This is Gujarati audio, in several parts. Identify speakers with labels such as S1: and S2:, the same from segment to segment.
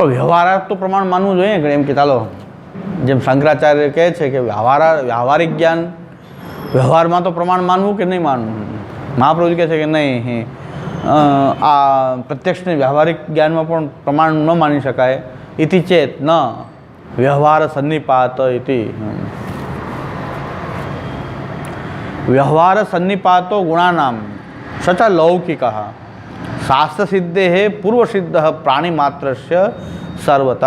S1: પણ વ્યવહાર તો પ્રમાણ માનવું જોઈએ કે એમ કે ચાલો જેમ શંકરાચાર્ય કહે છે કે વ્યવહારિક જ્ઞાન વ્યવહારમાં તો પ્રમાણ માનવું કે નહીં માનવું. મહાપ્રભુજી કહે છે કે નહીં, આ પ્રત્યક્ષને વ્યવહારિક જ્ઞાનમાં પણ પ્રમાણ ન માની શકાય. ઇતિ ચેત ન વ્યવહાર સન્નિપાત ઇતિ. વ્યવહાર સન્નિપાતો ગુણાનામ સચ લૌકિક શાસ્ત્ર સિદ્ધે પૂર્વ સિદ્ધ પ્રાણી માત્રસ્ય સર્વતઃ.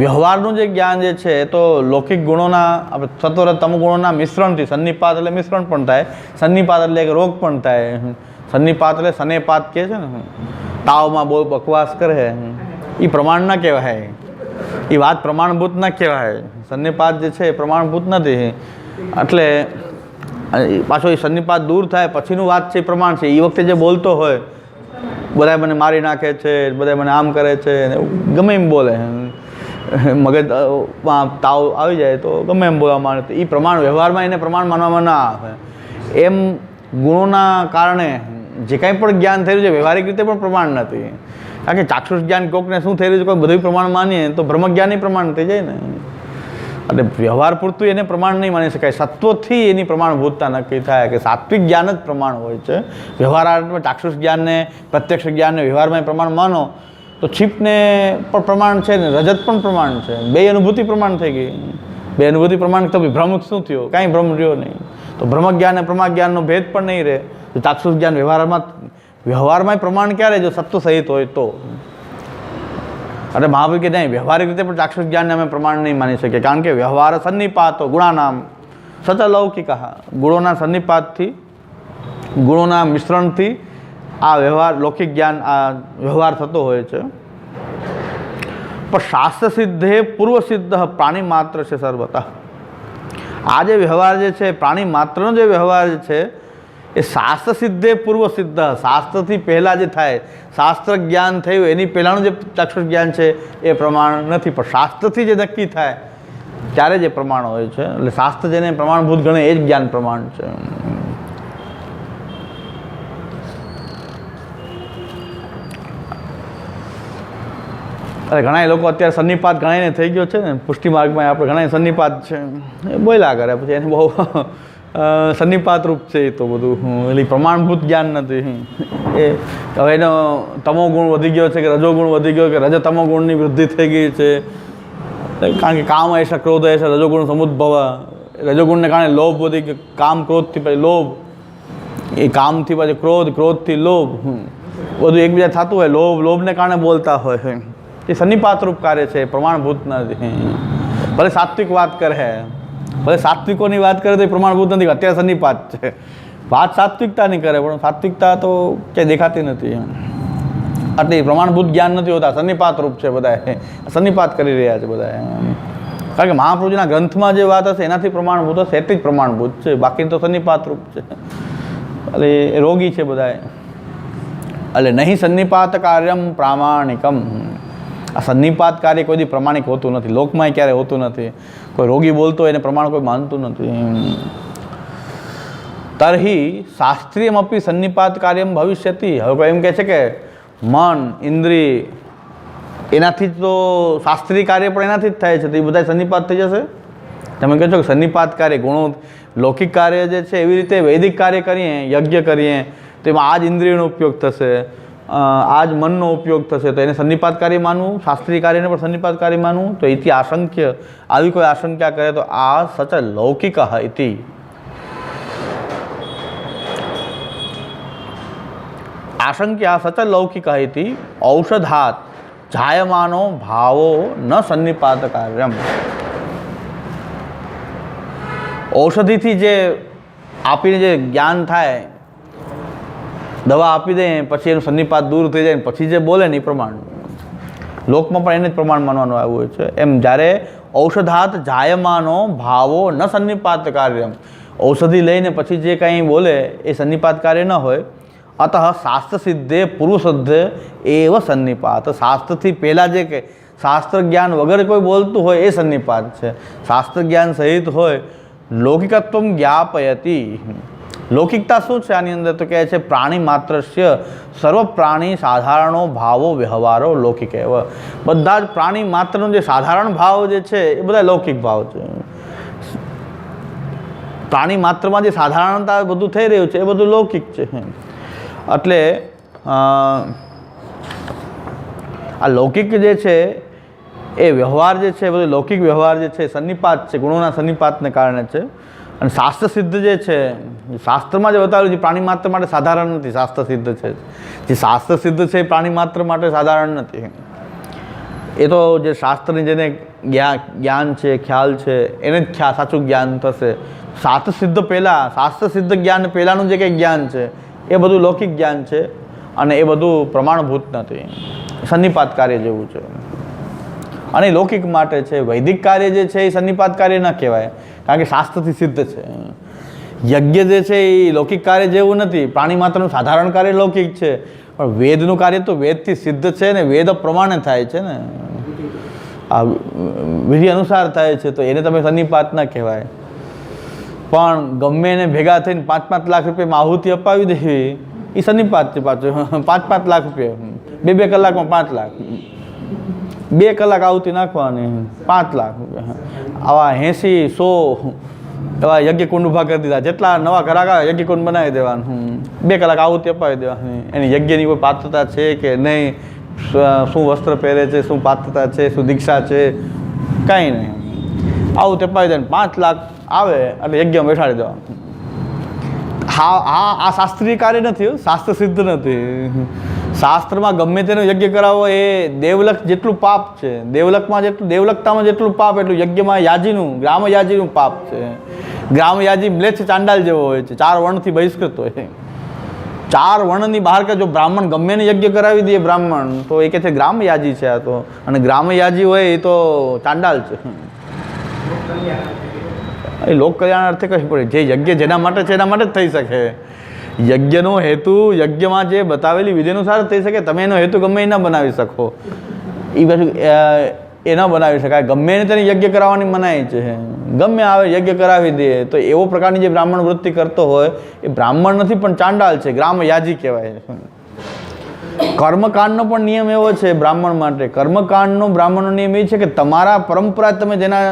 S1: વ્યવહારનું જે જ્ઞાન જે છે એ તો લૌકિક ગુણોના આપણે સત્વર તમ ગુણોના મિશ્રણથી, સન્નિપાત એટલે મિશ્રણ પણ થાય, સન્નિપાત એટલે કે રોગ પણ થાય. સન્નિપાત એટલે સનેપાત કહે છે ને, તાવમાં બહુ બકવાસ કરે એ પ્રમાણ ના કહેવાય, એ વાત પ્રમાણભૂત ના કહેવાય. સન્નિપાત જે છે એ પ્રમાણભૂત નથી. એટલે પાછો એ સન્નિપાત દૂર થાય પછીનું વાત છે એ પ્રમાણ છે. એ વખતે જે બોલતો હોય બધા મને મારી નાખે છે, બધા મને આમ કરે છે, ગમે એમ બોલે, મગજ તાવ આવી જાય તો ગમે એમ બોલવા માંડે, એ પ્રમાણ વ્યવહારમાં એને પ્રમાણ માનવામાં ના આવે. એમ ગુણોના કારણે જે કાંઈ પણ જ્ઞાન થઈ રહ્યું છે વ્યવહારિક રીતે પણ પ્રમાણ નથી. કારણ કે ચાક્ષુષ જ્ઞાન કોકને શું થઈ રહ્યું છે કોઈ બધું પ્રમાણ માનીએ તો બ્રહ્મજ્ઞાન પ્રમાણ થઈ જાય ને. એટલે વ્યવહાર પૂરતું એને પ્રમાણ નહીં માની શકાય. સત્વથી એની પ્રમાણભૂતતા નક્કી થાય કે સાત્વિક જ્ઞાન જ પ્રમાણ હોય છે. વ્યવહાર ચાક્ષુષ જ્ઞાનને, પ્રત્યક્ષ જ્ઞાનને વ્યવહારમાં પ્રમાણ માનો તો છીપને પણ પ્રમાણ છે ને રજત પણ પ્રમાણ છે. બે અનુભૂતિ પ્રમાણ થઈ ગઈ. બે અનુભૂતિ પ્રમાણ તો ભ્રમ શું થયો? કાંઈ ભ્રમ રહ્યો નહીં. તો બ્રહ્મજ્ઞાન અને પ્રમાજ્ઞાનનો ભેદ પણ નહીં રહે. તો ચાક્ષુષ જ્ઞાન વ્યવહારમાં પ્રમાણ ક્યારે? જો સત્વ સહિત હોય તો. એટલે મહાવીર કે નહીં, વ્યવહારિક રીતે પણ ચાક્ષુષ જ્ઞાનને અમે પ્રમાણ નહીં માની શકીએ. કારણ કે વ્યવહાર સન્નિપાતો ગુણાનામ સચ લૌકિક, ગુણોના સન્નિપાતથી, ગુણોના મિશ્રણથી આ વ્યવહાર લૌકિક જ્ઞાન આ વ્યવહાર થતો હોય છે. પણ શાસ્ત્ર સિદ્ધે પૂર્વ સિદ્ધ પ્રાણી માત્ર છે સર્વતઃ. આ જે વ્યવહાર જે છે પ્રાણી માત્રનો જે વ્યવહાર જે છે એ શાસ્ત્ર સિદ્ધે પૂર્વ સિદ્ધ, શાસ્ત્રથી પહેલાં જે થાય, શાસ્ત્ર જ્ઞાન થયું એની પહેલાંનું જે ચાક્ષુષ જ્ઞાન છે એ પ્રમાણ નથી. પણ શાસ્ત્રથી જે નક્કી થાય ત્યારે જે પ્રમાણ હોય છે, એટલે શાસ્ત્ર જેને પ્રમાણભૂત ગણે એ જ જ્ઞાન પ્રમાણ છે. અરે ઘણા લોકો અત્યારે સન્નિપાત ઘણાને થઈ ગયો છે ને, પુષ્ટિ માર્ગમાં આપણે ઘણા સન્નિપાત છે એ બોલ્યા કરે, પછી એને બહુ સન્નિપાત રૂપ છે એ તો બધું, એટલે પ્રમાણભૂત જ્ઞાન નથી. એ હવે એનો તમો ગુણ વધી ગયો છે કે રજો ગુણ વધી ગયો કે રજ તમો ગુણની વૃદ્ધિ થઈ ગઈ છે. કારણ કે કામ એસા ક્રોધ એસા રજોગુણ સમુદ્ભવ, રજોગુણને કારણે લોભ વધી ગયો, કામ ક્રોધથી પછી લોભ, એ કામથી પછી ક્રોધ, ક્રોધથી લોભ, બધું એકબીજા થતું હોય. લોભને કારણે બોલતા હોય, એ સન્નિપાત રૂપ કાર્ય છે, પ્રમાણભૂત નથી. ભલે સાત્વિક વાત કરે, ભલે સાત્વિકોની વાત કરે તો એ પ્રમાણભૂત નથી. અત્યારે સન્નિપાત છે, વાત સાત્વિકતાની કરે પણ સાત્વિકતા તો ક્યાંય દેખાતી નથી. એટલે પ્રમાણભૂત જ્ઞાન નથી હોતા, સન્નિપાત રૂપ છે. બધા સન્નિપાત કરી રહ્યા છે બધા. કારણ કે મહાપ્રભુજીના ગ્રંથમાં જે વાત હશે એનાથી પ્રમાણભૂત હશે, એટલી જ પ્રમાણભૂત છે, બાકી તો સન્નિપાત રૂપ છે. એટલે એ રોગી છે બધા. એટલે નહીં સન્નિપાત કાર્યમ પ્રામાણિકમ. આ સન્નિપાત કાર્ય કોઈ દી પ્રમાણિક હોતું નથી, લોકમાં ક્યારે હોતું નથી. કોઈ રોગી બોલતો એને પ્રમાણ કોઈ માનતું નથી. તર્હિ શાસ્ત્રીયમપી સન્નિપાત કાર્યમ ભવિષ્યતિ. હવે કોઈ એમ કહે છે કે મન, ઇન્દ્રિય એનાથી જ તો શાસ્ત્રીય કાર્ય પણ એનાથી જ થાય છે, તો એ બધા સન્નિપાત થઈ જશે. તમે કહો છો કે સન્નિપાત કાર્ય ગુણો, લૌકિક કાર્ય જે છે એવી રીતે વૈદિક કાર્ય કરીએ, યજ્ઞ કરીએ તો એમાં આ જ ઇન્દ્રિયનો ઉપયોગ થશે, આ જ મનનો ઉપયોગ થશે, તો એને સન્નિપાત કાર્ય માનવું, શાસ્ત્રીય કાર્યને પણ સન્નિપાત કાર્ય માનવું. તો ઇતિ આશંક્ય, આવી કોઈ આશંકા કરે તો આ સચ લૌકિક ઇતિ. આશંક્યા સચ લૌકિક ઇતિ ઔષધાત જાયમાનો ભાવો ન સન્નિપાત કાર્યમ. ઔષધિથી જે આપીને જે જ્ઞાન થાય, દવા આપી દે પછી એનું સન્નિપાત દૂર થઈ જાય પછી જે બોલે ને એ પ્રમાણ લોકમાં પણ એને જ પ્રમાણ માનવાનું આવ્યું હોય છે. એમ જ્યારે ઔષધાત જાયમાનો ભાવો ન સન્નિપાત કાર્યમ, ઔષધિ લઈને પછી જે કાંઈ બોલે એ સન્નિપાત કાર્ય ન હોય. અતઃ શાસ્ત્ર સિદ્ધે પૂર્વ સિદ્ધે એવ સન્નિપાત. શાસ્ત્રથી પહેલાં જે કે શાસ્ત્ર જ્ઞાન વગર કોઈ બોલતું હોય એ સન્નિપાત છે. શાસ્ત્ર જ્ઞાન સહિત હોય લૌકિકત્વ જ્ઞાપયતિ, લૌકિકતા શું છે આની અંદર? તો કહે છે પ્રાણી માત્રસ્ય સર્વ પ્રાણી સાધારણો ભાવો વ્યવહારો લૌકિક એવ. બધા જ પ્રાણી માત્રનો જે સાધારણ ભાવ જે છે એ બધા લૌકિક ભાવ છે. પ્રાણી માત્રમાં જે સાધારણતા બધું થઈ રહ્યું છે એ બધું લૌકિક છે. એટલે આ લૌકિક જે છે એ વ્યવહાર જે છે બધું લૌકિક વ્યવહાર જે છે સન્નિપાત છે, ગુણોના સન્નિપાતને કારણે છે. અને શાસ્ત્ર સિદ્ધ જે છે, શાસ્ત્રમાં જે બતાવેલું છે પ્રાણી માત્ર માટે સાધારણ નથી, શાસ્ત્ર સિદ્ધ છે. જે શાસ્ત્ર સિદ્ધ છે એ પ્રાણી માત્ર માટે સાધારણ નથી. એ તો જે શાસ્ત્રની જેને જ્ઞાન છે, ખ્યાલ છે, એને જ સાચું જ્ઞાન થશે. શાસ્ત્ર સિદ્ધ પહેલાં, શાસ્ત્ર સિદ્ધ જ્ઞાન પહેલાંનું જે કંઈ જ્ઞાન છે એ બધું લૌકિક જ્ઞાન છે અને એ બધું પ્રમાણભૂત નથી, સન્નિપાત કાર્ય જેવું છે. અને લૌકિક માટે છે. વૈદિક કાર્ય જે છે એ સન્નિપાત કાર્ય ન કહેવાય, કારણ કે શાસ્ત્રથી સિદ્ધ છે. યજ્ઞ જે છે એ લૌકિક કાર્ય જેવું નથી, પ્રાણી માત્રનું સાધારણ કાર્ય લૌકિક છે, પણ વેદનું કાર્ય તો વેદથી સિદ્ધ છે ને વેદ પ્રમાણે થાય છે ને, આ વિધિ અનુસાર થાય છે, તો એને તમે સન્નિપાત ન કહેવાય. પણ ગમે એને ભેગા થઈને 5-5 લાખ રૂપિયામાં આહુતિ અપાવી દેવી એ સન્નિપાત છે. પાછું 5-5 લાખ રૂપિયા, 2 કલાકમાં 5 લાખ, 2 કલાક આહુતિ નાખવાની 5 લાખ રૂપિયા. આવા 80-100 એવા યજ્ઞકુંડ ઊભા કરી દીધા. જેટલા નવા ઘરાક આવે યજ્ઞકુંડ બનાવી દેવાનું, 2 કલાક આહુતિ અપાવી દેવાની. એની યજ્ઞની કોઈ પાત્રતા છે કે નહીં, શું વસ્ત્ર પહેરે છે, શું પાત્રતા છે, શું દીક્ષા છે, કાંઈ નહીં. આહુતિ અપાવી દે 5 લાખ આવે એટલે યજ્ઞ બેસાડી દેવાનું. આ શાસ્ત્રીય કાર્ય નથી, શાસ્ત્ર સિદ્ધ નથી. શાસ્ત્રમાં ગમે તેનો યજ્ઞ કરાવો એ દેવલક જેટલું પાપ છે, દેવલકતામાં જેટલું પાપ એટલું યજ્ઞમાં યાજીનું, ગ્રામ યાજીનું પાપ છે. ગ્રામ યાજી મ્લેચ્છ ચાંડાલ જેવો હોય છે, 4 વર્ણથી બહિષ્કૃત હોય. 4 વર્ણની બહાર કે જો બ્રાહ્મણ ગમે એને યજ્ઞ કરાવી દે બ્રાહ્મણ, તો એ કહે છે ગ્રામ યાજી છે આ તો. અને ગ્રામ યાજી હોય એ તો ચાંડાલ છે. એ લોક કલ્યાણ અર્થે કહી પડે, જે યજ્ઞ જેના માટે છે એના માટે જ થઈ શકે. યજ્ઞનો હેતુ યજ્ઞમાં જે બતાવેલી વિધિ અનુસાર થઈ શકે. તમે એનો હેતુ ગમે એ ન બનાવી શકો, એ પાછું એ ન બનાવી શકાય. ગમે એને તેને યજ્ઞ કરાવવાની મનાઈ છે. ગમે આવે યજ્ઞ કરાવી દે તો એવો પ્રકારની જે બ્રાહ્મણ વૃત્તિ કરતો હોય એ બ્રાહ્મણ નથી પણ ચાંડાલ છે, ગ્રામ યાજી કહેવાય. કર્મકાંડનો પણ નિયમ એવો છે બ્રાહ્મણ માટે. કર્મકાંડનો બ્રાહ્મણનો નિયમ એ છે કે તમારા પરંપરા તમે જેના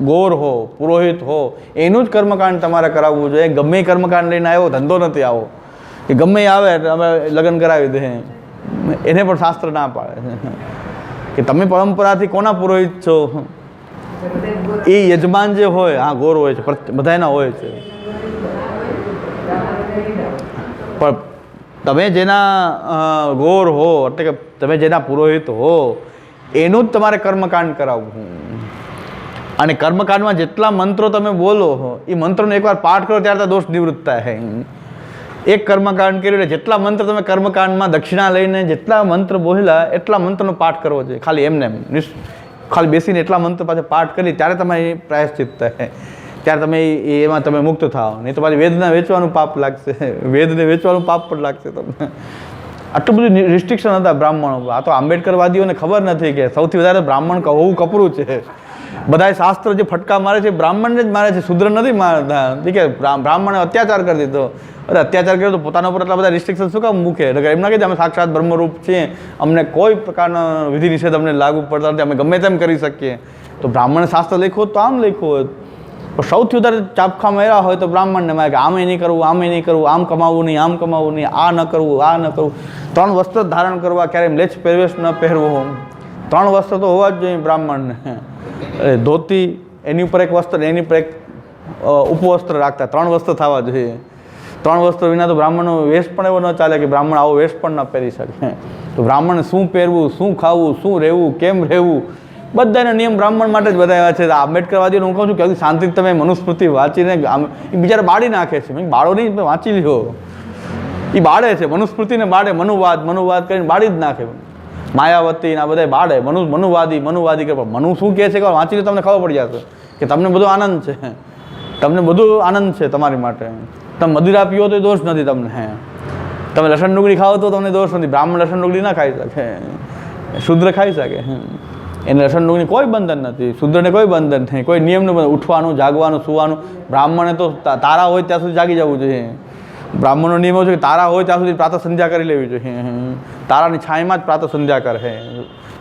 S1: ગોર હો, પુરોહિત હો, એનું જ કર્મકાંડ તમારે કરાવવું જોઈએ. ગમે એ કર્મકાંડ લઈને આવ્યો, ધંધો નથી આવો કે ગમે આવે અમે લગ્ન કરાવી દે, એને પણ શાસ્ત્ર ના પાડે કે તમે પરંપરાથી કોના પુરોહિત છો. એ યજમાન જે હોય, હા ગોર હોય છે, બધા એના હોય છે, પણ તમે જેના ગોર હો એટલે કે તમે જેના પુરોહિત હો એનું જ તમારે કર્મકાંડ કરાવવું. અને કર્મકાંડમાં જેટલા મંત્રો તમે બોલો હો એ મંત્રોનો એકવાર પાઠ કરો ત્યારે દોષ નિવૃત્ત થાય. એક કર્મકાંડ કર્યું એટલે જેટલા મંત્ર તમે કર્મકાંડમાં દક્ષિણા લઈને જેટલા મંત્ર બોલ્યા એટલા મંત્રનો પાઠ કરવો જોઈએ. ખાલી એમને ખાલી બેસીને એટલા મંત્ર પાછા પાઠ કરી ત્યારે તમારી પ્રાયશ્ચિત થાય, ત્યારે તમે એમાં તમે મુક્ત થાઓ. નહીં તો પાછી વેદના વેચવાનું પાપ લાગશે, વેદને વેચવાનું પાપ પણ લાગશે તમને. આટલું બધું રિસ્ટ્રિક્શન હતા બ્રાહ્મણો. આ તો આંબેડકરવાદીઓને ખબર નથી કે સૌથી વધારે બ્રાહ્મણ હોવું કપરું છે. બધા શાસ્ત્ર જે ફટકા મારે છે બ્રાહ્મણને જ મારે છે, શૂદ્ર નથી મારતા. કે બ્રાહ્મણે અત્યાચાર કરી દીધો. અરે અત્યાચાર કર્યો તો પોતાના ઉપર એટલા બધા રિસ્ટ્રિક્શન શું કામ મૂકે? એમ ના કહે અમે સાક્ષાત બ્રહ્મરૂપ છીએ, અમને કોઈ પ્રકારનો વિધિ નિષેધ અમને લાગુ પડતા નથી, અમે ગમે તેમ કરી શકીએ. તો બ્રાહ્મણે શાસ્ત્ર લખ્યું હોત તો આમ લખ્યું હોત. પણ સૌથી વધારે ચાપખા માર્યા હોય તો બ્રાહ્મણને મારે કે આમે નહીં કરવું, આમે નહીં કરવું, આમ કમાવું નહીં, આમ કમાવું નહીં, આ ન કરવું, આ ન કરવું. 3 વસ્ત્ર ધારણ કરવા, ક્યારેય મ્લેચ્છ પહેરવેશ ન પહેરવો. 3 વસ્ત્ર તો હોવા જ જોઈએ બ્રાહ્મણને. ધોતી, એની ઉપર એક વસ્ત્ર, એની ઉપર એક ઉપવસ્ત્ર રાખતા. 3 વસ્ત્ર થવા જોઈએ. 3 વસ્ત્ર વિના તો બ્રાહ્મણનો વેશ પણ એવો ન ચાલે કે બ્રાહ્મણ આવો વેશ પણ ન પહેરી શકે. તો બ્રાહ્મણને શું પહેરવું, શું ખાવું, શું રહેવું, કેમ રહેવું, બધાના નિયમ બ્રાહ્મણ માટે જ બધાવ્યા છે. આંબેડકરવાદીઓને હું કહું છું કે શાંતિથી તમે મનુસ્મૃતિ વાંચીને એ બિચારા બાળી નાખે છે. બાળો નહીં, વાંચી લ્યો. એ બાળે છે મનુસ્મૃતિને, બાળે મનુવાદ કરીને બાળી જ નાખે. માયાવતી આ બધા બાળે મનુવાદી કે મનુ શું કહે છે કે વાંચી લો, તમને ખબર પડી જશે કે તમને બધો આનંદ છે, તમને બધું આનંદ છે તમારી માટે. તમે મદિરા પીવો તો દોષ નથી તમને, તમે લસણ ડુંગળી ખાઓ તો તમને દોષ નથી. બ્રાહ્મણ લસણ ડુંગળી ના ખાઈ શકે, શુદ્ર ખાઈ શકે. એને લસણ ડુંગળીની કોઈ બંધન નથી, શુદ્રને કોઈ બંધન નહીં, કોઈ નિયમનું બંધન. ઉઠવાનું, જાગવાનું, સુવાનું. બ્રાહ્મણે તો તારા હોય ત્યાં સુધી જાગી જવું જોઈએ. બ્રાહ્મણનો નિયમ એવો છે કે તારા હોય ત્યાં સુધી પ્રાતઃ સંધ્યા કરી લેવી જોઈએ. તારાની છાંયમાં જ પ્રાતઃ સંધ્યા કરે.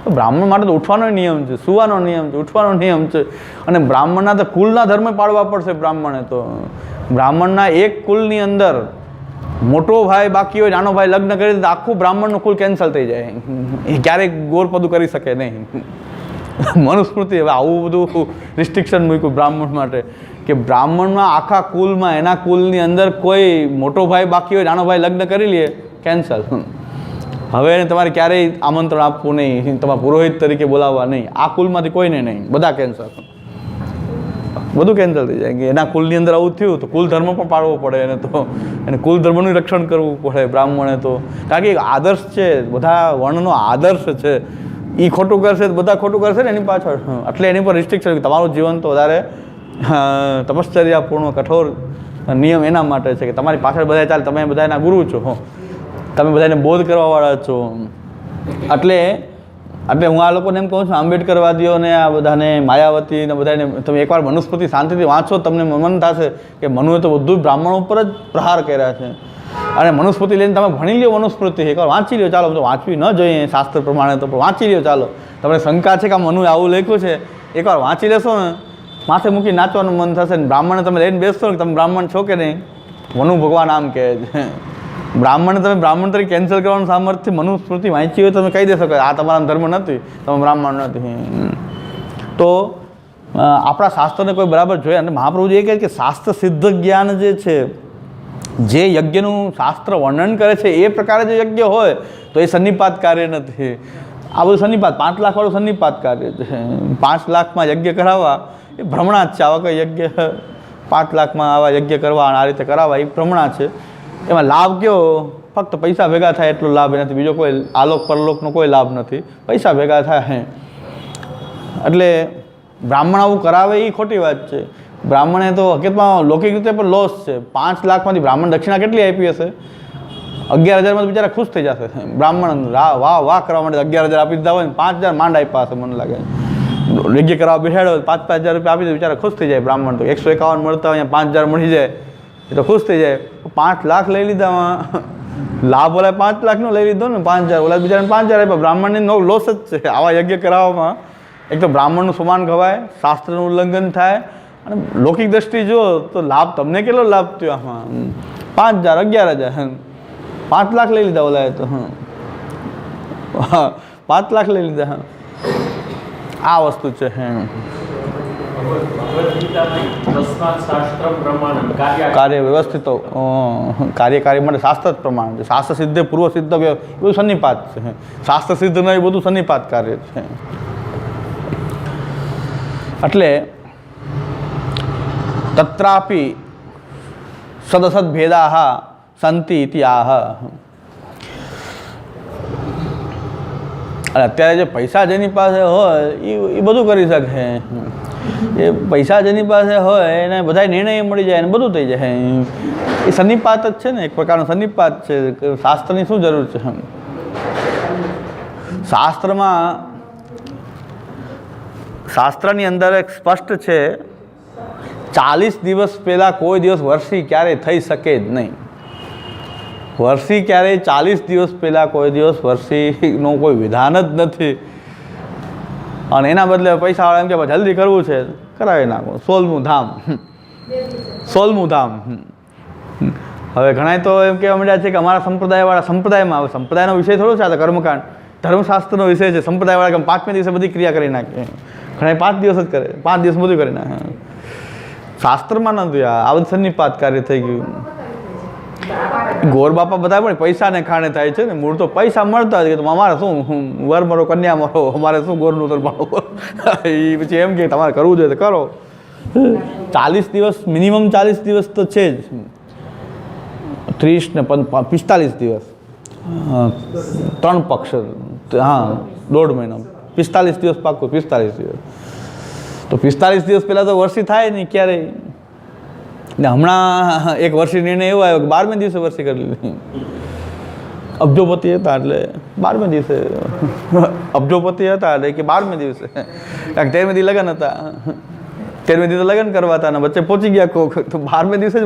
S1: તો બ્રાહ્મણ માટે તો ઉઠવાનો નિયમ છે, સુવાનો નિયમ છે, ઉઠવાનો નિયમ છે. અને બ્રાહ્મણના તો કુલના ધર્મ પાળવા પડશે. બ્રાહ્મણે તો બ્રાહ્મણના એક કુલની અંદર મોટો ભાઈ બાકી હોય, નાનો ભાઈ લગ્ન કરી દે તો આખું બ્રાહ્મણનું કુલ કેન્સલ થઈ જાય. એ ક્યારેક ગોરપદું કરી શકે નહીં. મનુસ્મૃતિ હવે આવું બધું રિસ્ટ્રિક્શન મૂક્યું બ્રાહ્મણ માટે કે બ્રાહ્મણમાં આખા કુલમાં એના કુલની અંદર કોઈ મોટો ભાઈ બાકી હોય, નાનો ભાઈ લગ્ન કરી લે, કેન્સલ. હવે એને તમારે ક્યારેય આમંત્રણ આપવું નહીં, તમારા પુરોહિત તરીકે બોલાવવા નહીં, આ કુલમાંથી કોઈને નહીં, બધા કેન્સલ. બધું કેન્સલ થઈ જાય કે એના કુલની અંદર આવું થયું તો કુલ ધર્મ પણ પાળવો પડે એને. તો એને કુલ ધર્મનું રક્ષણ કરવું પડે બ્રાહ્મણે તો. કારણ કે એક આદર્શ છે, બધા વર્ણનો આદર્શ છે. એ ખોટું કરશે તો બધા ખોટું કરશે ને એની પાછળ. એટલે એની પર રિસ્ટ્રિક્શન કે તમારું જીવન તો વધારે તપશ્ચર્યાપૂર્ણ કઠોર નિયમ એના માટે છે કે તમારી પાછળ બધા ચાલે, તમે બધા એના ગુરુ છો, તમે બધાને બોધ કરવાવાળા છો. એટલે હું આ લોકોને એમ કહું છું, આંબેડકરવાદીઓને આ બધાને, માયાવતી ને બધાને, તમે એકવાર મનુસ્મૃતિ શાંતિથી વાંચો, તમને મન થશે કે મનુએ તો બધું બ્રાહ્મણો ઉપર જ પ્રહાર કર્યા છે. અને મનુસ્મૃતિ લઈને તમે ભણી લો મનુસ્મૃતિ, એકવાર વાંચી લો. ચાલો તો વાંચવી ન જોઈએ શાસ્ત્ર પ્રમાણે, તો વાંચી લો. ચાલો, તમને શંકા છે કે મનુએ આવું લખ્યું છે, એકવાર વાંચી લેશો ને માથે મૂકી નાચવાનું મન થશે. ને બ્રાહ્મણને તમે લઈને બેસશો ને, તમે બ્રાહ્મણ છો કે નહીં, મનુ ભગવાન આમ કહે છે. બ્રાહ્મણને તમે બ્રાહ્મણ તરીકે કેન્સલ કરવાનું સામર્થ્ય મનુસ્મૃતિ વાંચી હોય તમે કહી દેશો કે આ તમારા ધર્મ નથી, તમે બ્રાહ્મણ નથી. તો આપણા શાસ્ત્રને કોઈ બરાબર જોઈએ. અને મહાપ્રભુજી એ કહે કે શાસ્ત્ર સિદ્ધ જ્ઞાન જે છે, જે યજ્ઞનું શાસ્ત્ર વર્ણન કરે છે એ પ્રકારે જે યજ્ઞ હોય તો એ સન્નિપાત કાર્ય નથી. આ બધું સન્નિપાત, 5 લાખવાળું સન્નિપાત કાર્ય છે. 5 લાખમાં યજ્ઞ કરાવવા એ ભ્રમણા જ છે. આવા કોઈ યજ્ઞ 5 લાખમાં આવા યજ્ઞ કરવા અને આ રીતે કરાવવા એ ભ્રમણા છે. એમાં લાભ કયો? ફક્ત પૈસા ભેગા થાય એટલો લાભ નથી, બીજો કોઈ આલોક પરલોકનો કોઈ લાભ નથી, પૈસા ભેગા થાય. એટલે બ્રાહ્મણ આવું કરાવે એ ખોટી વાત છે. બ્રાહ્મણે તો હકીકતમાં લૌકિક રીતે પણ લોસ છે. 5 લાખમાંથી બ્રાહ્મણ દક્ષિણા કેટલી આપી હશે? 11,000માં બિચારા ખુશ થઈ જશે. બ્રાહ્મણ વાહ વાહ કરવા માટે 11,000 આપી દીધા હોય ને 5,000 માંડ આપ્યા હશે મને લાગે. યજ્ઞ કરવા બેસાડો 5,000 રૂપિયા આપી દે, બિચારા ખુશ થઈ જાય બ્રાહ્મણ. તો 151 મળતા હોય, 5,000 મળી જાય એ તો ખુશ થઈ જાય. 5 લાખ લઈ લીધા, લાભ ઓલા 5 લાખનો લઈ લીધો ને, 5,000 ઓલા બિચારાને 5,000 આપ્યા. બ્રાહ્મણની નો લોસ જ છે આવા યજ્ઞ કરાવવામાં. એક તો બ્રાહ્મણનું સમાન ખવાય, શાસ્ત્રનું ઉલ્લંઘન થાય, અને લૌકિક દ્રષ્ટિ જો તો લાભ તમને કેટલો લાભ થયો આમાં? 5,000 11,000 5 લાખ લઈ લીધા ઓલાએ તો. 5 લાખ લઈ લીધા. આ વસ્તુ છે. કાર્ય વ્યવસ્થિત કાર્યકારી માટે શાસ્ત્ર જ પ્રમાણ છે. શાસ્ત્ર સિદ્ધ, પૂર્વ સિદ્ધ બધું સન્નિપાત છે. શાસ્ત્ર સિદ્ધ ન એ બધું સન્નિપાત કાર્ય છે. એટલે તત્રાપી સદસદ ભેદા સંતિ ઇતિ આહ. અને અત્યારે જે પૈસા જેની પાસે હોય એ બધું કરી શકે. એ પૈસા જેની પાસે હોય એને બધા નિર્ણય મળી જાય ને બધું થઈ જાય. એ સન્નિપાત જ છે ને, એક પ્રકારનો સન્નિપાત છે. શાસ્ત્રની શું જરૂર છે? શાસ્ત્રની અંદર એક સ્પષ્ટ છે, 40 દિવસ પહેલાં કોઈ દિવસ વર્ષી ક્યારેય થઈ શકે જ નહીં. વર્ષી ક્યારેય 40 દિવસ પહેલાં કોઈ દિવસ વર્ષીનું કોઈ વિધાન જ નથી. અને એના બદલે પૈસાવાળા એમ કે જલ્દી કરવું છે કરાવી નાખો. 16મું ધામ. હવે ઘણા તો એમ કહેવા માંડ્યા છે કે અમારા સંપ્રદાયવાળા, સંપ્રદાયમાં, હવે સંપ્રદાયનો વિષય થોડો છે, આ તો કર્મકાંડ ધર્મશાસ્ત્રનો વિષય છે. સંપ્રદાયવાળા કે 5મે દિવસે બધી ક્રિયા કરી નાખે, ઘણા 5 દિવસ જ કરે, 5 દિવસ બધું કરી નાખે. શાસ્ત્રમાં નથી આ બધું સન્નિપાત કાર્ય થઈ ગયું. ગોર બાપા બધા પણ પૈસાને ખાણે થાય છે ને. મૂળ તો પૈસા મળતા જ કે અમારે શું વર મરો કન્યા મરો, અમારે શું ગોરનું તરફાણું. એ પછી એમ કે તમારે કરવું જોઈએ તો કરો. 40 દિવસ મિનિમમ 40 દિવસ તો છે જ. 30 ને 45 દિવસ, 3 પક્ષ, હા 1.5 મહિનો, 45 દિવસ પાકું. 45 દિવસ તો 45 દિવસ પહેલાં તો વર્ષી થાય નહીં ક્યારેય. ને હમણાં એક વર્ષી નિર્ણય એવો આવ્યો કે 12મે દિવસે વર્ષી કરી લીધી. અબજોપતિ હતા એટલે 12મે દિવસે અબજોપતિ હતા એટલે કે 12મે દિવસે, કારણ 13મે દિવસે લગ્ન હતા, 13મે દિવસે લગ્ન કરવા હતા અને વચ્ચે પહોંચી ગયા કોક, તો 12મે દિવસે જ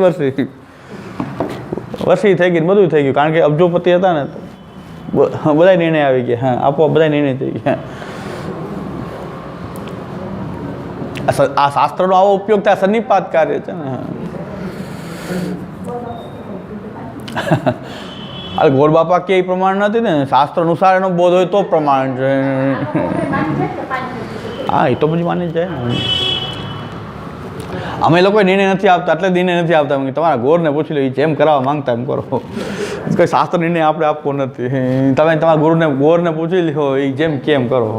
S1: વર્ષી થઈ ગઈ, બધું થઈ ગયું, કારણ કે અબજોપતિ હતા ને બધા નિર્ણય આવી ગયા. હા, આપોઆપ બધા નિર્ણય થઈ ગયા. આ શાસ્ત્રનો આવો ઉપયોગ થાય, સન્નિપાત કાર્ય છે ને. ગોર બાપા કે એ પ્રમાણ નથી ને, શાસ્ત્ર અનુસાર એનો બોધ હોય તો પ્રમાણ છે. હા, એ તો પછી માની જાય ને. અમે લોકો નિર્ણય નથી આપતા, એટલે નિર્ણય નથી આપતા. તમારા ગોરને પૂછી લો, એ જેમ કરાવવા માંગતા એમ કરો. કોઈ શાસ્ત્ર નિર્ણય આપણે આપવો નથી. તમે તમારા ગોરને પૂછી લો, એ જેમ કેમ કરો,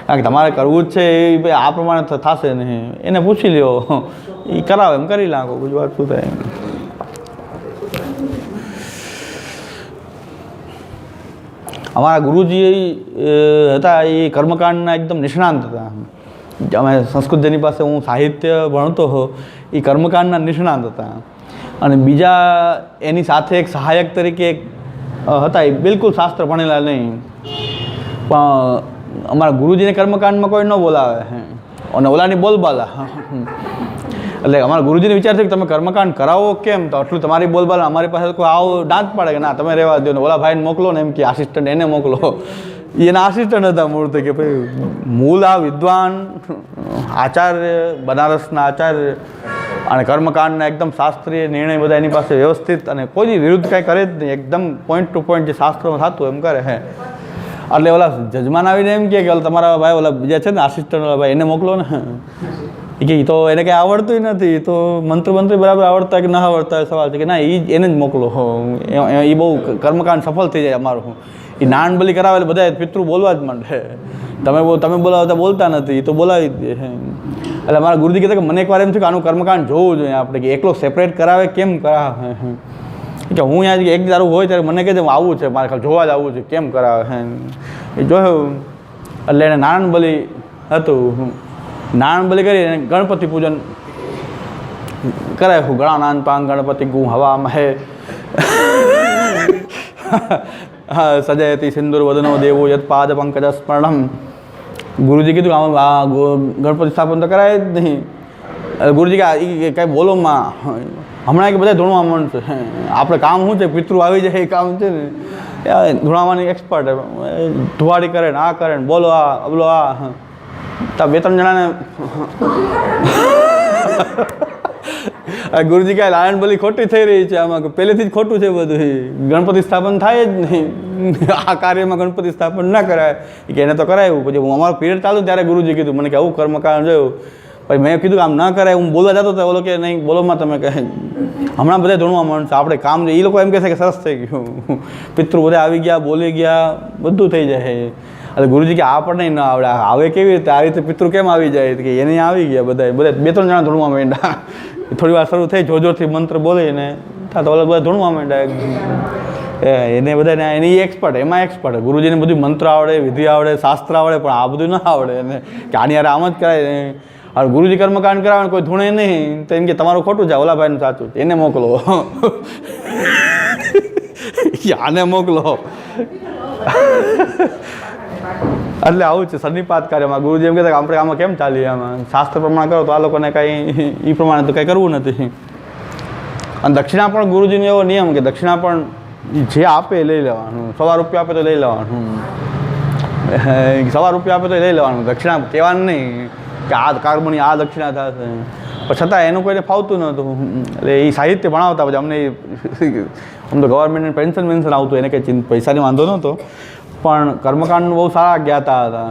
S1: કારણ કે તમારે કરવું જ છે એ આ પ્રમાણે થશે નહીં. એને પૂછી લ્યો, એ કરાવે એમ કરી નાખો, બીજી વાત શું થાય. અમારા ગુરુજી હતા એ કર્મકાંડના એકદમ નિષ્ણાંત હતા. અમે સંસ્કૃતજની પાસે હું સાહિત્ય ભણતો હો, એ કર્મકાંડના નિષ્ણાંત હતા. અને બીજા એની સાથે એક સહાયક તરીકે હતા, એ બિલકુલ શાસ્ત્ર ભણેલા નહીં, પણ અમારા ગુરુજીને કર્મકાંડમાં કોઈ ન બોલાવે અને ઓલાની બોલબાલા. એટલે અમારા ગુરુજીને વિચાર છે કે તમે કર્મકાંડ કરાવો કેમ, તો આટલું તમારી બોલબાલા, અમારી પાસે કોઈ આવો દાંત પાડે કે ના તમે રહેવા દો ને ઓલા ભાઈને મોકલો ને, એમ કે આસિસ્ટન્ટ એને મોકલો. એના આસિસ્ટન્ટ હતા મૂળ કે ભાઈ મૂળ આ વિદ્વાન આચાર્ય, બનારસના આચાર્ય, અને કર્મકાંડના એકદમ શાસ્ત્રીય નિર્ણય બધા એની પાસે વ્યવસ્થિત, અને કોઈ વિરુદ્ધ કાંઈ કરે જ નહીં, એકદમ પોઈન્ટ ટુ પોઈન્ટ જે શાસ્ત્રમાં થતું એમ કરે. એટલે ઓલા જજમાન આવીને એમ કે તમારા ભાઈ ઓલા બીજા છે ને આસિસ્ટન્ટ ઓલા ભાઈ એને મોકલો ને. કે એ તો એને કંઈ આવડતું નથી, તો મંત્ર બરાબર આવડતા કે ના આવડતા સવાલ છે કે ના, એને જ મોકલો. એ બહુ કર્મકાંડ સફળ થઈ જાય અમારું. એ નાણ બલી કરાવે એટલે બધા પિતૃ બોલવા જ માંડે. તમે બોલાવતા બોલતા નથી, તો બોલાવી દે. એટલે અમારા ગુરુજી કહેતા કે મને એકવાર એમ થયું કે આનું કર્મકાંડ જોવું જોઈએ આપણે, કે એકલો સેપરેટ કરાવે કેમ કરાવે. કે હું અહીંયા એક દારૂ હોય ત્યારે મને કહે છે આવું છે, મારે ખાલી જોવા જ આવવું છે, કેમ કરાવે. એ જોયું એટલે એને નારાયણ બલી હતું, નારાયણ બલી કરી અને ગણપતિ પૂજન કરાવ્યું. ગણાનાન પાંગ ગણપતિ ગું હવા મહે સજયતી સિંદુર વદનો દેવો યત પાદ પંકજ સ્મરણમ. ગુરુજી કીધું આમાં ગણપતિ સ્થાપન તો કરાય જ નહીં. ગુરુજી કે કાંઈ બોલો માં, હમણાં કે બધા ધૂણવા માંડશે. આપણે કામ શું છે, પિતૃ આવી જાય એ કામ છે ને, ધૂણાવાની એક્સપર્ટ, ધુવાડી કરે ને આ કરે ને બોલો આ બોલો આ. તો 2-3 જણાને ગુરુજી કહે નારાયણ બલી ખોટી થઈ રહી છે આમાં, પહેલેથી જ ખોટું છે બધું, ગણપતિ સ્થાપન થાય જ નહીં, આ કાર્યમાં ગણપતિ સ્થાપન ના કરાય. કે એને તો કરાવ્યું. પછી હું અમારો પીરિયડ ચાલુ ત્યારે ગુરુજી કીધું મને કે આવું કર્મકાંડ જોયું. પછી મેં કીધું કે આમ ના કરાય, હું બોલવા જતો હતો, બોલો કે નહીં બોલોમાં તમે કહે હમણાં બધા ધૂણવા માંડશે આપણે કામ. એ લોકો એમ કહે છે કે સરસ થઈ ગયું, પિતૃ બધા આવી ગયા, બોલી ગયા, બધું થઈ જાય. એટલે ગુરુજી કે આ પણ નહીં ના આવડે, આવે કેવી રીતે, આ રીતે પિતૃ કેમ આવી જાય, કે એને આવી ગયા બધા 2-3 જણા ધૂણવા માંડ્યા. થોડી વાર શરૂ થઈ, જોરથી મંત્ર બોલીને તો ઓલા બધા ધૂણવા માંડ્યા. એને બધાને એની એક્સપર્ટ, એમાં એક્સપર્ટ. ગુરુજીને બધું મંત્ર આવડે, વિધિ આવડે, શાસ્ત્ર આવડે, પણ આ બધું ના આવડે એને, કે આની યાર આમ જ કરાય. હવે ગુરુજી કર્મકાંડ કરાવે કોઈ ધૂણે નહીં, તો એમ કે તમારું ખોટું છે, ઓલા ભાઈનું સાચું, એને મોકલો. આને મોકલો. એટલે આવું છે સન્નિપાત કાર્યમાં. ગુરુજી એમ કહેતા કે આપણે આમાં કેમ ચાલીએ, આમાં શાસ્ત્ર પ્રમાણે કરો તો આ લોકોને કાંઈ એ પ્રમાણે તો કંઈ કરવું નથી. અને દક્ષિણા પણ ગુરુજીનો એવો નિયમ કે દક્ષિણા પણ જે આપે લઈ લેવાનું. 100 રૂપિયા આપે તો લઈ લેવાનું, 100 રૂપિયા આપે તો લઈ લેવાનું. દક્ષિણા કહેવાનું નહીં કે આ કાર્બની આ દક્ષિણા થશે, પણ છતાં એનું કોઈને ફાવતું નહોતું. એટલે એ સાહિત્ય ભણાવતા. પછી અમને આમ તો ગવર્મેન્ટને પેન્શન આવતું, એને કંઈ પૈસાની વાંધો નહોતો, પણ કર્મકાંડ બહુ સારા જ્ઞાતા હતા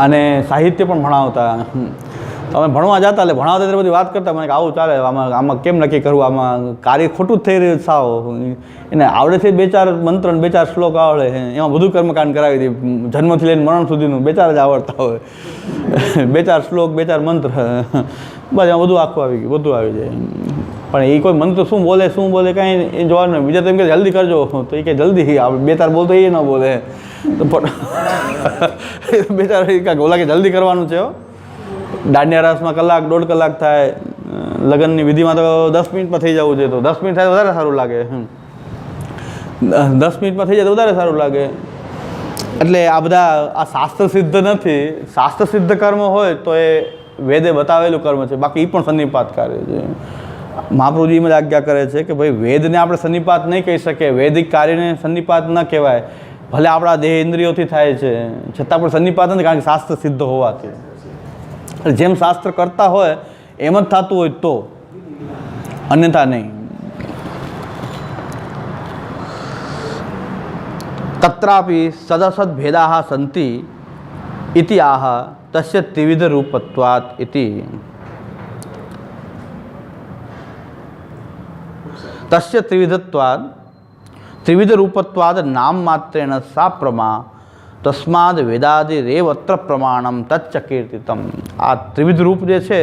S1: અને સાહિત્ય પણ ભણાવતા. તો અમે ભણવા જતા, એટલે ભણાવતા ત્યારે બધી વાત કરતા મને કે આવું ચાલે, આમાં કેમ નક્કી કરવું, આમાં કાર્ય ખોટું જ થઈ રહ્યું સાવ. એને આવડે છે 2-4 મંત્ર ને 2-4 શ્લોક આવડે, એમાં બધું કર્મકાંડ કરાવી દે, જન્મથી લઈને મરણ સુધીનું 2-4 જ આવડતા હોય. 2-4 શ્લોક, 2-4 મંત્ર, બસ એમાં બધું આખું આવી ગયું, બધું આવી જાય. પણ એ કોઈ મંત્ર શું બોલે કાંઈ એ જોવાનું નહીં. બીજા તો એમ કે જલ્દી કરજો, તો એ કે જલ્દી આપણે 2-4 બોલતો એ ન બોલે, તો 2-4 ઓલા કે જલ્દી કરવાનું છે. દાંડિયા રાસમાં 1-1.5 કલાક થાય, લગ્નની વિધિમાં તો 10 મિનિટમાં થઈ જવું છે, તો 10 મિનિટ થાય તો વધારે સારું લાગે. 10 મિનિટમાં થઈ જાય તો વધારે સારું લાગે. એટલે આ બધા આ શાસ્ત્ર સિદ્ધ નથી. શાસ્ત્ર સિદ્ધ કર્મ હોય તો એ વેદે બતાવેલું કર્મ છે, બાકી એ પણ સન્નિપાત કાર્ય છે. મહાપ્રભુજી એમ જ આજ્ઞા કરે છે કે ભાઈ વેદને આપણે સન્નિપાત નહીં કહી શકીએ, વૈદિક કાર્યને સન્નિપાત ન કહેવાય. ભલે આપણા દેહ ઇન્દ્રિયોથી થાય છે છતાં પણ સન્નિપાત નથી, કારણ કે શાસ્ત્ર સિદ્ધ હોવાથી. જેમ શાસ્ત્ર કરતા હોય એમ જ થતું હોય તો, અન્યથા નહીં. તત્રાપી સદસદ ભેદા સંતિ ઇતિ આહ તસ્ય ત્રિવિધ રૂપત્વાત ઇતિ. તસ્ય ત્રિવિધત્વાદ ત્રિવિધ રૂપત્વાદ નામ માત્રેણ સા પ્રમા તસ્માદ વેદાદિ રેવત્ર પ્રમાણમ તચ્ચ કીર્તિતમ. આ ત્રિવિધ રૂપ જે છે,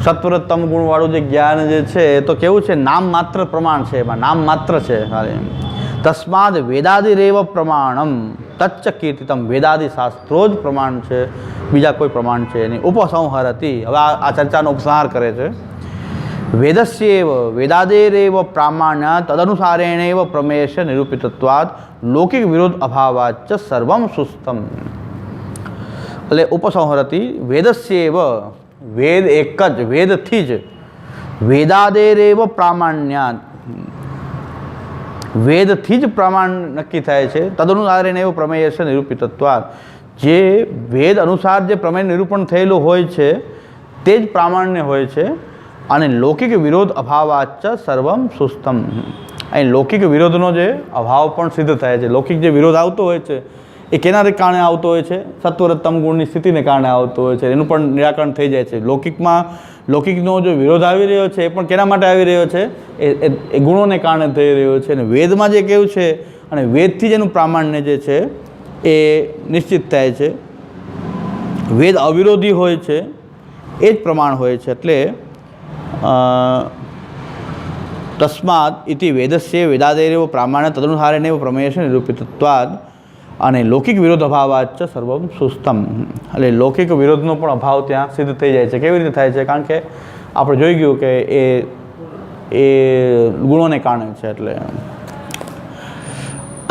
S1: સત્વરતમ ગુણવાળું જે જ્ઞાન જે છે એ તો કેવું છે, નામ માત્ર પ્રમાણ છે, એમાં નામ માત્ર છે. તસ્માદ વેદાદિ રેવ પ્રમાણમ તચ્ચ કીર્તિતમ. વેદાદિ શાસ્ત્રો જ પ્રમાણ છે, બીજા કોઈ પ્રમાણ છે એની. ઉપસંહરતી, હવે આ ચર્ચાનો ઉપસંહાર કરે છે. વેદસ્યેવ વેદાદેરેવ પ્રામાણ્ય તદનુસારેણેવ પ્રમેયસ્ય નિરૂપિતત્વાદ લૌકિક વિરોધ અભાવાચ્ચ સર્વમ સુસ્તમ. એટલે ઉપસંહરતી વેદસ્યેવ, વેદ એક જ, વેદથી જ, વેદાદેરેવ પ્રામાણ્યાત, વેદથી જ પ્રમાણ નક્કી થાય છે. તદનુસારેણેવ પ્રમેયસ્ય નિરૂપિતત્વાદ, જે વેદ અનુસાર જે પ્રમેય નિરૂપણ થયેલું હોય છે તે જ પ્રામાણ્ય હોય છે. અને લૌકિક વિરોધ અભાવાચ્ચ સર્વમ સુસ્તમ. અહીં લૌકિક વિરોધનો જે અભાવ પણ સિદ્ધ થાય છે. લૌકિક જે વિરોધ આવતો હોય છે એ કેના કારણે આવતો હોય છે? સત્વરતમ ગુણની સ્થિતિને કારણે આવતો હોય છે. એનું પણ નિરાકરણ થઈ જાય છે. લૌકિકનો જો વિરોધ આવી રહ્યો છે એ પણ કેના માટે આવી રહ્યો છે? એ ગુણોને કારણે થઈ રહ્યો છે. અને વેદમાં જે કેવું છે, અને વેદથી જ એનું પ્રામાણ્ય જે છે એ નિશ્ચિત થાય છે. વેદ અવિરોધી હોય છે, એ જ પ્રમાણ હોય છે. એટલે તસ્માદ ઇતિ વેદસ્ય વેદાદેરેવ પ્રામાણ્ય તદનુસારેણેવ પ્રમેયસ્ય નિરૂપિતત્વાદ અને લૌકિક વિરોધ અભાવાચ્ચ સર્વમ સુસ્તમ. એટલે લૌકિક વિરોધનો પણ અભાવ ત્યાં સિદ્ધ થઈ જાય છે. કેવી રીતે થાય છે? કારણ કે આપણે જોઈ ગયું કે એ ગુણોને કારણે છે. એટલે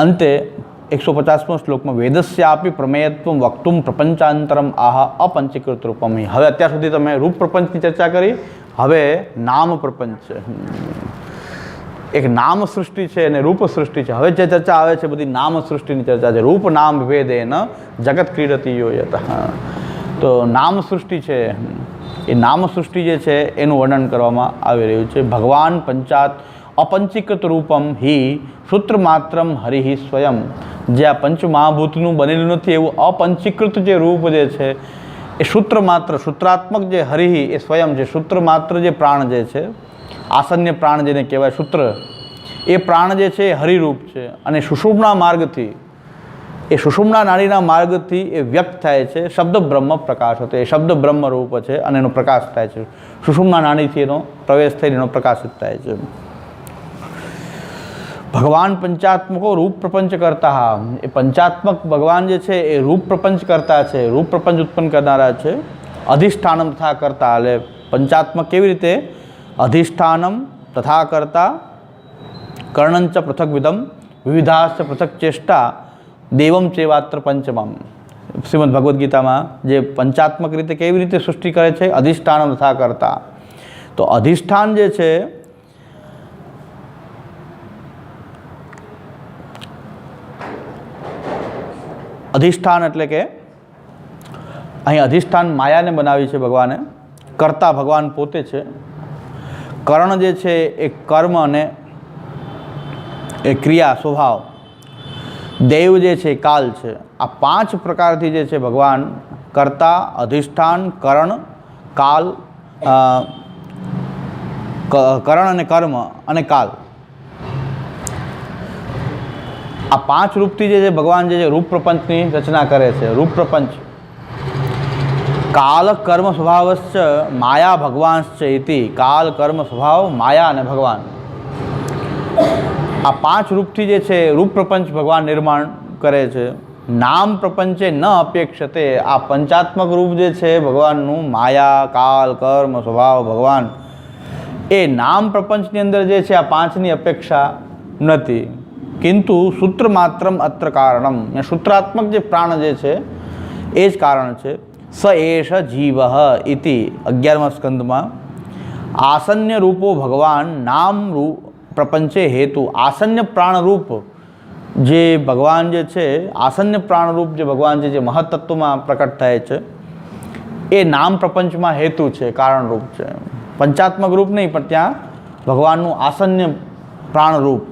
S1: અંતે 150મો શ્લોકમાં વેદસ્યાપી પ્રમેયત્વમ વક્તુમ પ્રપંચાંતરમ આહ અપંચીકૃત રૂપમ. હવે અત્યાર સુધી તમે રૂપ પ્રપંચની ચર્ચા કરી, હવે નામ પ્રપંચ છે. એક નામ સૃષ્ટિ છે અને રૂપ સૃષ્ટિ છે. હવે જે ચર્ચા આવે છે બધી નામ સૃષ્ટિની ચર્ચા છે. રૂપ નામ ભેદેન જગત ક્રીડતી યોયત. તો નામ સૃષ્ટિ છે, એ નામ સૃષ્ટિ જે છે એનું વર્ણન કરવામાં આવી રહ્યું છે. ભગવાન પંચાત અપંચીકૃત રૂપમ હિ સૂત્ર માત્રમ હરિ સ્વયં. જે આ પંચમહાભૂતનું બનેલું નથી એવું અપંચીકૃત જે રૂપ જે છે એ સૂત્ર માત્ર, સૂત્રાત્મક જે હરિ એ સ્વયં છે. સૂત્ર માત્ર જે પ્રાણ જે છે, આસન્ય પ્રાણ જેને કહેવાય સૂત્ર, એ પ્રાણ જે છે એ હરિરૂપ છે. અને સુષુમ્ના માર્ગથી, એ સુષુમ્ના નાડીના માર્ગથી એ વ્યક્ત થાય છે. શબ્દ બ્રહ્મ પ્રકાશ હતો, એ શબ્દ બ્રહ્મ રૂપ છે અને એનો પ્રકાશ થાય છે. સુષુમ્ના નાડીથી એનો પ્રવેશ થઈને એનો પ્રકાશિત થાય છે. ભગવાન પંચાત્મકો રૂપ પ્રપંચ કરતા. એ પંચાત્મક ભગવાન જે છે એ રૂપ પ્રપંચ કરતા છે, રૂપ પ્રપંચ ઉત્પન્ન કરનારા છે. અધિષ્ઠાનમ તથા કરતા. એટલે પંચાત્મક કેવી રીતે? અધિષ્ઠાનમ તથા કરતા, કર્ણંચ પૃથક વિધમ, વિવિધાશ્ચ પૃથક ચેષ્ટા, દેવમ ચેવાત્ર પંચમમ. શ્રીમદ ભગવદ્ ગીતામાં જે પંચાત્મક રીતે કેવી રીતે સૃષ્ટિ કરે છે? અધિષ્ઠાનમ તથા કરતા. તો અધિષ્ઠાન જે છે, અધિષ્ઠાન એટલે કે અહીં અધિષ્ઠાન માયાને બનાવી છે ભગવાને. કર્તા ભગવાન પોતે છે. કર્ણ જે છે એ કર્મ અને એ ક્રિયા સ્વભાવ. દેવ જે છે કાલ છે. આ 5 પ્રકારથી જે છે ભગવાન કર્તા, અધિષ્ઠાન, કર્ણ, કાલ, કર્ણ અને કર્મ અને કાલ, આ 5 રૂપથી જે છે ભગવાન જે છે રૂપ પ્રપંચની રચના કરે છે. રૂપ પ્રપંચ કાલ કર્મ સ્વભાવશ્ચ માયા ભગવાંશ્ચ ઇતિ. કાલ, કર્મ, સ્વભાવ, માયા અને ભગવાન, આ 5 રૂપથી જે છે રૂપ પ્રપંચ ભગવાન નિર્માણ કરે છે. નામ પ્રપંચે ન અપેક્ષતે. આ પંચાત્મક રૂપ જે છે ભગવાનનું, માયા, કાલ, કર્મ, સ્વભાવ, ભગવાન, એ નામ પ્રપંચની અંદર જે છે આ 5ની અપેક્ષા નથી. किंतु सूत्रमात्रम अत्र कारणम, सूत्रात्मक जे प्राण जे છે એ જ કારણ છે. स एष जीवः इति 11મા સ્કંદમાં આસન્ય રૂપો ભગવાન નામ રૂપ પ્રપંચે હેતુ. આસન્ય પ્રાણરૂપ જે ભગવાન જે છે, આસન્ય પ્રાણરૂપ જે ભગવાન છે, જે મહત્તત્વમાં પ્રકટ થાય છે, એ નામ પ્રપંચમાં હેતુ છે, કારણરૂપ છે. પંચાત્મક રૂપ નહીં, પણ ત્યાં ભગવાનનું આસન્ય પ્રાણરૂપ.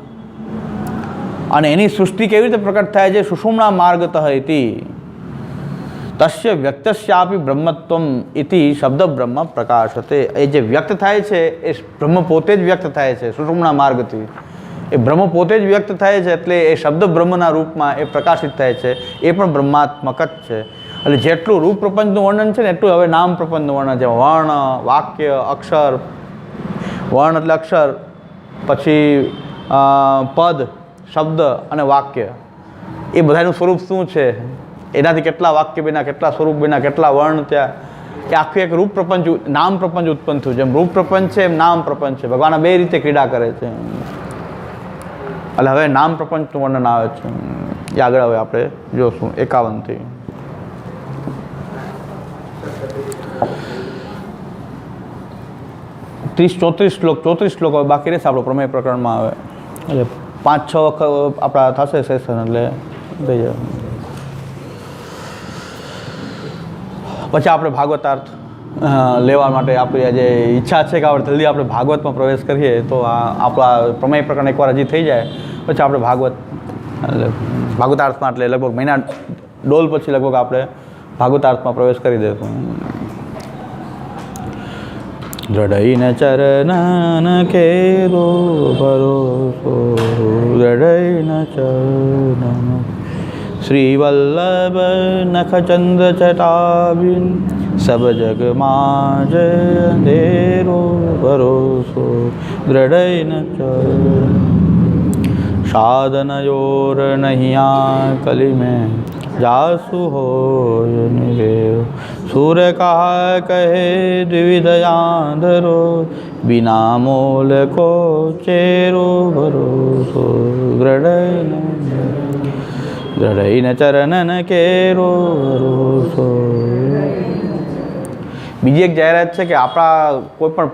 S1: અને એની સૃષ્ટિ કેવી રીતે પ્રકટ થાય છે? સુષુમ્ના માર્ગતઃ ઇતિ તસ્ય વ્યક્તસ્યાપી બ્રહ્મત્વમ ઇતિ શબ્દ બ્રહ્મ પ્રકાશતે. એ જે વ્યક્ત થાય છે એ બ્રહ્મ પોતે જ વ્યક્ત થાય છે સુષુમ્ના માર્ગથી. એ બ્રહ્મ પોતે જ વ્યક્ત થાય છે, એટલે એ શબ્દ બ્રહ્મના રૂપમાં એ પ્રકાશિત થાય છે. એ પણ બ્રહ્માત્મક જ છે. એટલે જેટલું રૂપ પ્રપંચનું વર્ણન છે ને, એટલું હવે નામ પ્રપંચનું વર્ણન છે. વર્ણ, વાક્ય, અક્ષર. વર્ણ એટલે અક્ષર, પછી પદ, શબ્દ અને વાક્ય. એ બધાનું સ્વરૂપ શું છે, એનાથી કેટલા વાક્ય બન્યા, કેટલા સ્વરૂપ બન્યા, કેટલા વર્ણ ત્યાં, એ આખું એક રૂપ પ્રપંચ, નામ પ્રપંચ ઉત્પન્ન થયું. જેમ રૂપ પ્રપંચ છે એમ નામ પ્રપંચ છે. ભગવાન બે રીતે ક્રીડા કરે છે. એટલે હવે નામ પ્રપંચનું વર્ણન આવે છે. એ આગળ હવે આપણે જોશું 51થી. ત્રીસ 34 શ્લોક હવે બાકી રહેશે આપણો પ્રમેય પ્રકરણમાં. આવે એટલે 5-6 વખત આપણા થશે સેશન, એટલે થઈ જાય. પછી આપણે ભાગવતાર્થ લેવા માટે આપણી જે ઈચ્છા છે કે આપણે જલ્દી આપણે ભાગવતમાં પ્રવેશ કરીએ, તો આ આપણા પ્રમેય પ્રકરણ એકવાર હજી થઈ જાય પછી આપણે ભાગવતાર્થમાં, એટલે લગભગ મહિના ડોલ પછી લગભગ આપણે ભાગવતાર્થમાં પ્રવેશ કરી દઈશું. દ્રઢૈન ચરણન કેરો ભરોસો, દ્રઢૈન ચરણ શ્રીવલ્લભ નખચંદ્ર ચટાબિન, સબ જગ માજ અંધેરો ભરોસો, દ્રઢૈન ચરણ સાધન યોર નહિયા કલી મેં જાસુ હોય નિવેવ, સુર કહા કહે દ્વિવિધયાંધરો, બિના મોલ કો ચેરો ભરોસો, દ્રઢૈન ચરણન કેરો ભરોસો. બીજી એક જાહેરાત છે કે આપણા કોઈ પણ